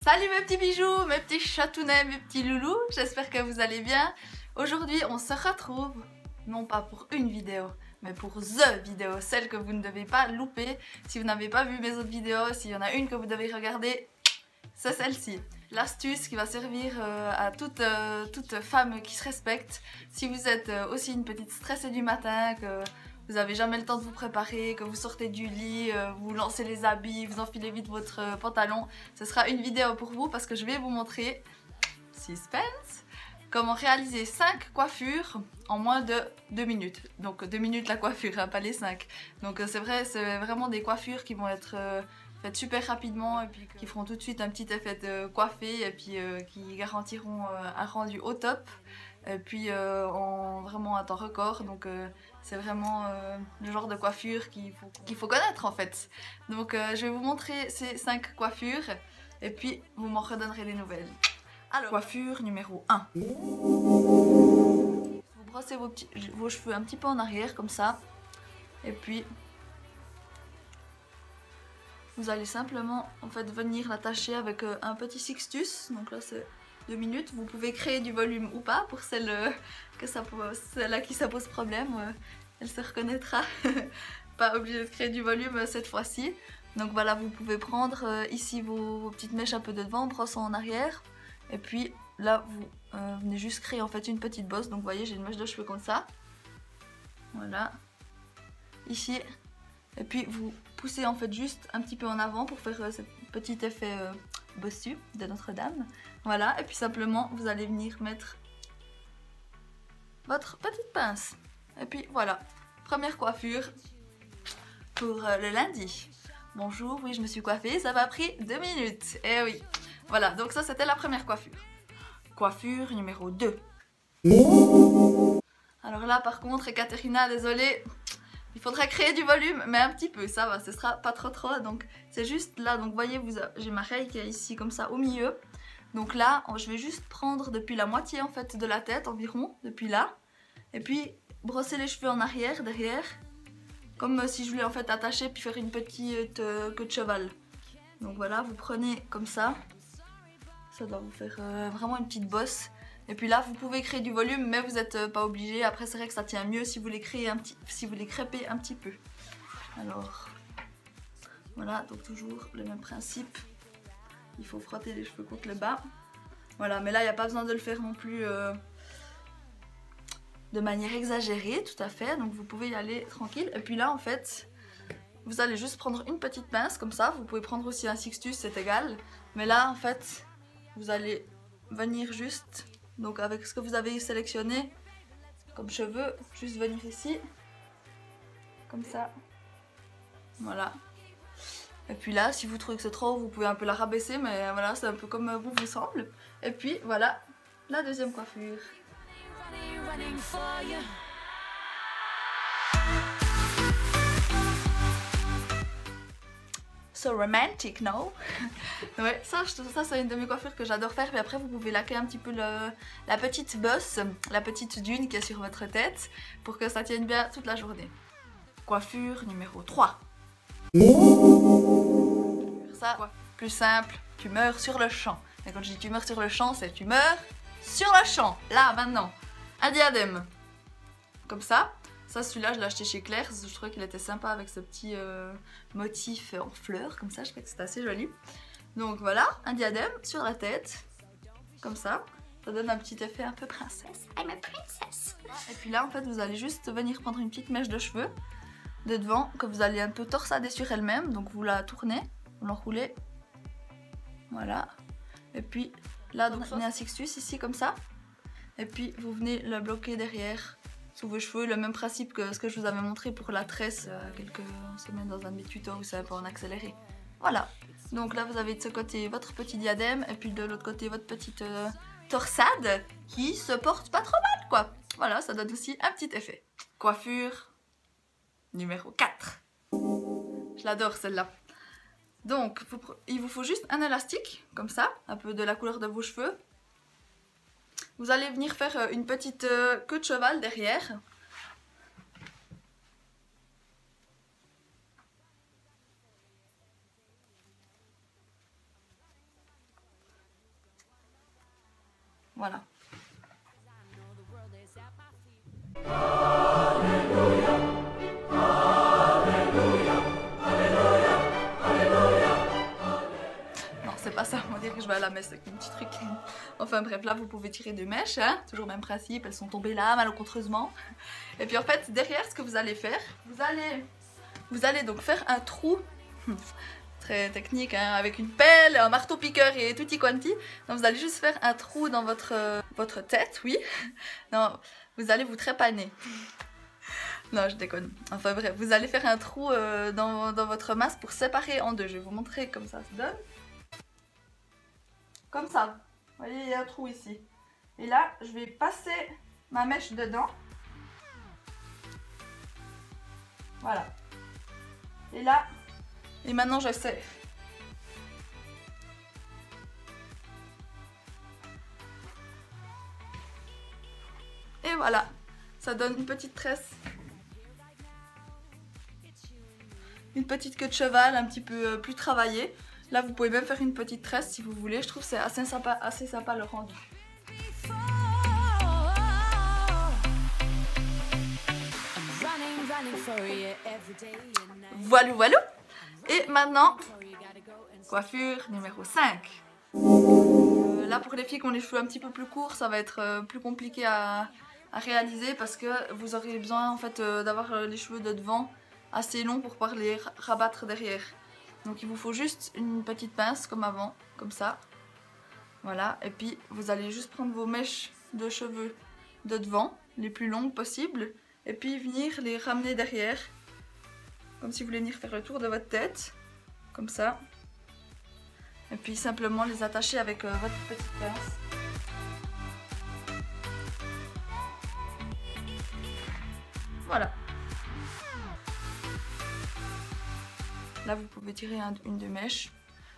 Salut mes petits bijoux, mes petits chatounets, mes petits loulous, j'espère que vous allez bien. Aujourd'hui on se retrouve, non pas pour une vidéo, mais pour THE vidéo, celle que vous ne devez pas louper. Si vous n'avez pas vu mes autres vidéos, s'il y en a une que vous devez regarder, c'est celle-ci. L'astuce qui va servir à toute femme qui se respecte. Si vous êtes aussi une petite stressée du matin, que vous n'avez jamais le temps de vous préparer, que vous sortez du lit, vous lancez les habits, vous enfilez vite votre pantalon, ce sera une vidéo pour vous parce que je vais vous montrer, suspense, comment réaliser 5 coiffures en moins de 2 minutes. Donc 2 minutes la coiffure, hein, pas les 5. Donc c'est vrai, c'est vraiment des coiffures qui vont être faites super rapidement et puis qui feront tout de suite un petit effet de coiffé et puis qui garantiront un rendu au top. Et puis vraiment un temps record, donc c'est vraiment le genre de coiffure qu'il faut connaître en fait. Donc je vais vous montrer ces 5 coiffures et puis vous m'en redonnerez des nouvelles. Alors, coiffure numéro 1. Vous brossez vos cheveux un petit peu en arrière comme ça. Et puis vous allez simplement en fait venir l'attacher avec un petit sixtus. Donc là c'est 2 minutes. Vous pouvez créer du volume ou pas pour celle à qui ça pose problème. Elle se reconnaîtra. Pas obligé de créer du volume cette fois-ci. Donc voilà, vous pouvez prendre ici vos petites mèches un peu de devant, brossant en arrière. Et puis là, vous venez juste créer en fait une petite bosse. Donc vous voyez, j'ai une mèche de cheveux comme ça. Voilà. Ici. Et puis vous poussez en fait juste un petit peu en avant pour faire ce petit effet bossu de Notre-Dame. Voilà, et puis simplement vous allez venir mettre votre petite pince. Et puis voilà, première coiffure pour le lundi. Bonjour, oui je me suis coiffée, ça m'a pris 2 minutes. Eh oui, voilà, donc ça c'était la première coiffure. Coiffure numéro 2. Alors là par contre, Ekaterina, désolée, il faudra créer du volume, mais un petit peu, ça va, ce sera pas trop, donc c'est juste là, donc vous voyez, j'ai ma raie qui est ici comme ça au milieu. Donc là, je vais juste prendre depuis la moitié en fait de la tête environ, depuis là, et puis brosser les cheveux en arrière, derrière, comme si je voulais en fait attacher puis faire une petite queue de cheval. Donc voilà, vous prenez comme ça doit vous faire vraiment une petite bosse. Et puis là, vous pouvez créer du volume, mais vous n'êtes pas obligé. Après, c'est vrai que ça tient mieux si vous les crêpez un petit peu. Alors, voilà, donc toujours le même principe. Il faut frotter les cheveux contre le bas. Voilà, mais là, il n'y a pas besoin de le faire non plus de manière exagérée, tout à fait. Donc, vous pouvez y aller tranquille. Et puis là, en fait, vous allez juste prendre une petite pince, comme ça. Vous pouvez prendre aussi un sixtus, c'est égal. Mais là, en fait, vous allez venir juste, donc avec ce que vous avez sélectionné comme cheveux, juste venir ici, comme ça. Voilà. Et puis là, si vous trouvez que c'est trop, vous pouvez un peu la rabaisser, mais voilà, c'est un peu comme bon vous semble. Et puis voilà, la deuxième coiffure. So romantic, no? Ouais, ça c'est une de mes coiffures que j'adore faire. Mais après, vous pouvez laquer un petit peu la petite bosse, la petite dune qui est sur votre tête pour que ça tienne bien toute la journée. Coiffure numéro 3. Ça, plus simple, tu meurs sur le champ. Et quand je dis tu meurs sur le champ, c'est tu meurs sur le champ. Là, maintenant. Un diadème. Comme ça. Ça, celui-là, je l'ai acheté chez Claire. Je trouvais qu'il était sympa avec ce petit motif en fleurs. Comme ça, je trouvais que c'était assez joli. Donc voilà, un diadème sur la tête. Comme ça. Ça donne un petit effet un peu princesse. I'm a princess. Et puis là, en fait, vous allez juste venir prendre une petite mèche de cheveux de devant que vous allez un peu torsader sur elle-même. Donc vous la tournez, vous l'enroulez. Voilà. Et puis là, donc, vous prenez un sixtus ici, comme ça. Et puis vous venez le bloquer derrière. Sous vos cheveux, le même principe que ce que je vous avais montré pour la tresse quelques semaines dans un de mes tutos où c'est un peu en accéléré. Voilà, donc là vous avez de ce côté votre petit diadème et puis de l'autre côté votre petite torsade qui se porte pas trop mal quoi. Voilà, ça donne aussi un petit effet. Coiffure numéro 4. Je l'adore celle-là. Donc il vous faut juste un élastique, comme ça, un peu de la couleur de vos cheveux. Vous allez venir faire une petite queue de cheval derrière. Voilà. Non, c'est pas ça, on va dire que je vais à la messe avec mon petit truc. Enfin bref, là vous pouvez tirer des mèches, hein, toujours le même principe, elles sont tombées là malencontreusement. Et puis en fait, derrière, ce que vous allez faire, vous allez donc faire un trou. Très technique, hein, avec une pelle, un marteau piqueur et tutti quanti. Donc vous allez juste faire un trou dans votre tête, oui. Non, vous allez vous trépaner. Non, je déconne. Enfin bref, vous allez faire un trou dans votre masse pour séparer en deux. Je vais vous montrer comme ça se donne. Comme ça. Vous voyez, il y a un trou ici. Et là, je vais passer ma mèche dedans. Voilà. Et là... Et maintenant je sais. Et voilà, ça donne une petite tresse. Une petite queue de cheval un petit peu plus travaillée. Là vous pouvez même faire une petite tresse si vous voulez. Je trouve que c'est assez sympa le rendu. Voilà, voilà. Et maintenant, coiffure numéro 5. Là pour les filles qui ont les cheveux un petit peu plus courts, ça va être plus compliqué à réaliser parce que vous aurez besoin en fait d'avoir les cheveux de devant assez longs pour pouvoir les rabattre derrière. Donc il vous faut juste une petite pince comme avant, comme ça. Voilà, et puis vous allez juste prendre vos mèches de cheveux de devant, les plus longues possibles, et puis venir les ramener derrière. Comme si vous voulez venir faire le tour de votre tête, comme ça. Et puis simplement les attacher avec votre petite pince. Voilà. Là vous pouvez tirer une des mèches.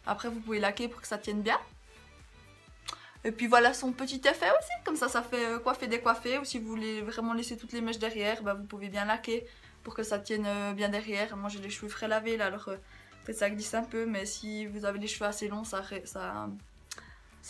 Après vous pouvez laquer pour que ça tienne bien. Et puis voilà son petit effet aussi. Comme ça fait coiffer décoiffer. Ou si vous voulez vraiment laisser toutes les mèches derrière, bah, vous pouvez bien laquer pour que ça tienne bien derrière. Moi j'ai les cheveux frais lavés là, alors peut-être ça glisse un peu, mais si vous avez les cheveux assez longs, ça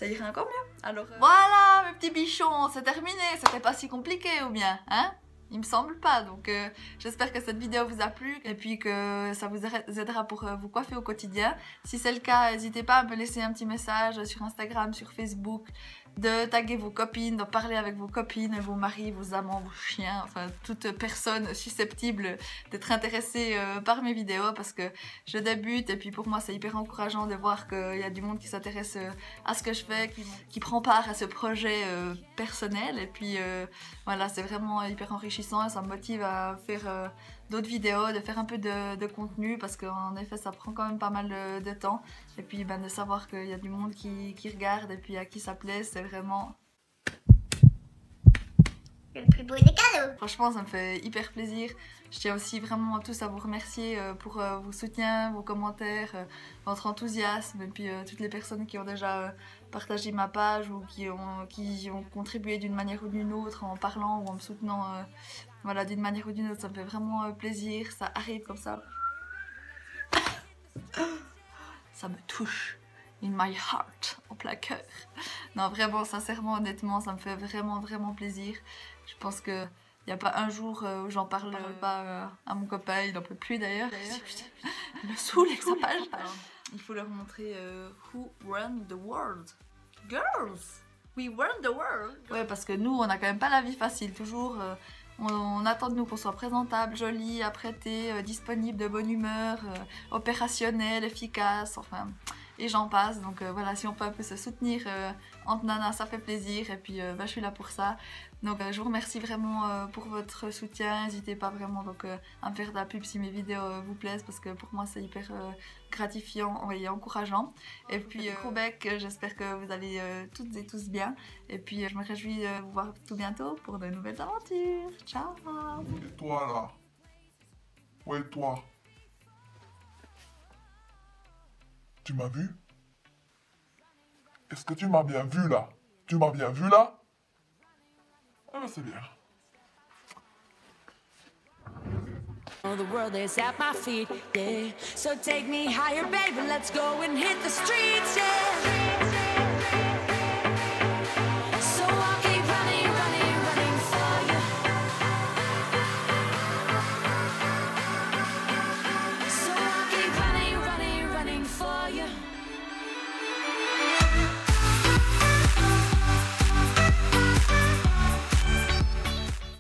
irait encore mieux. Alors voilà mes petits bichons, c'est terminé. C'était pas si compliqué ou bien, hein? Il me semble pas, donc j'espère que cette vidéo vous a plu et puis que ça vous aidera pour vous coiffer au quotidien. Si c'est le cas, n'hésitez pas à me laisser un petit message sur Instagram, sur Facebook, de taguer vos copines, de parler avec vos copines, vos maris, vos amants, vos chiens, enfin toute personne susceptible d'être intéressée par mes vidéos parce que je débute et puis pour moi c'est hyper encourageant de voir qu'il y a du monde qui s'intéresse à ce que je fais, qui prend part à ce projet personnel et puis voilà, c'est vraiment hyper enrichissant et ça me motive à faire d'autres vidéos, de faire un peu de contenu parce qu'en effet ça prend quand même pas mal de temps et puis ben, de savoir qu'il y a du monde qui regarde et puis à qui ça plaît, c'est vraiment le plus beau des cadeaux. Franchement ça me fait hyper plaisir. Je tiens aussi vraiment tous à vous remercier pour vos soutiens, vos commentaires, votre enthousiasme et puis toutes les personnes qui ont déjà partagé ma page ou qui ont contribué d'une manière ou d'une autre en parlant ou en me soutenant voilà, d'une manière ou d'une autre. Ça me fait vraiment plaisir, ça arrive comme ça. Ça me touche. In my heart, en plein cœur. Non, vraiment, sincèrement, honnêtement, ça me fait vraiment plaisir. Je pense que il n'y a pas un jour où j'en parle pas à mon copain, il n'en peut plus d'ailleurs. Il me saoule avec sa page. Il faut leur montrer Who Run the World. Girls, we run the world. Ouais, parce que nous, on n'a quand même pas la vie facile. Toujours, on attend de nous qu'on soit présentable, joli, apprêté, disponible, de bonne humeur, opérationnel, efficace, enfin... Et j'en passe, donc voilà, si on peut un peu se soutenir entre nanas, ça fait plaisir et puis bah, je suis là pour ça. Donc je vous remercie vraiment pour votre soutien, n'hésitez pas vraiment donc, à me faire de la pub si mes vidéos vous plaisent parce que pour moi c'est hyper gratifiant et encourageant. Et puis gros bec, j'espère que vous allez toutes et tous bien et puis je me réjouis de vous voir tout bientôt pour de nouvelles aventures. Ciao. Et toi là? Ouais toi? Tu m'as vu? Est-ce que tu m'as bien vu là? Tu m'as bien vu là? Ah ben c'est bien. The world is at my feet, yeah. So take me higher, baby, let's go and hit the streets, yeah.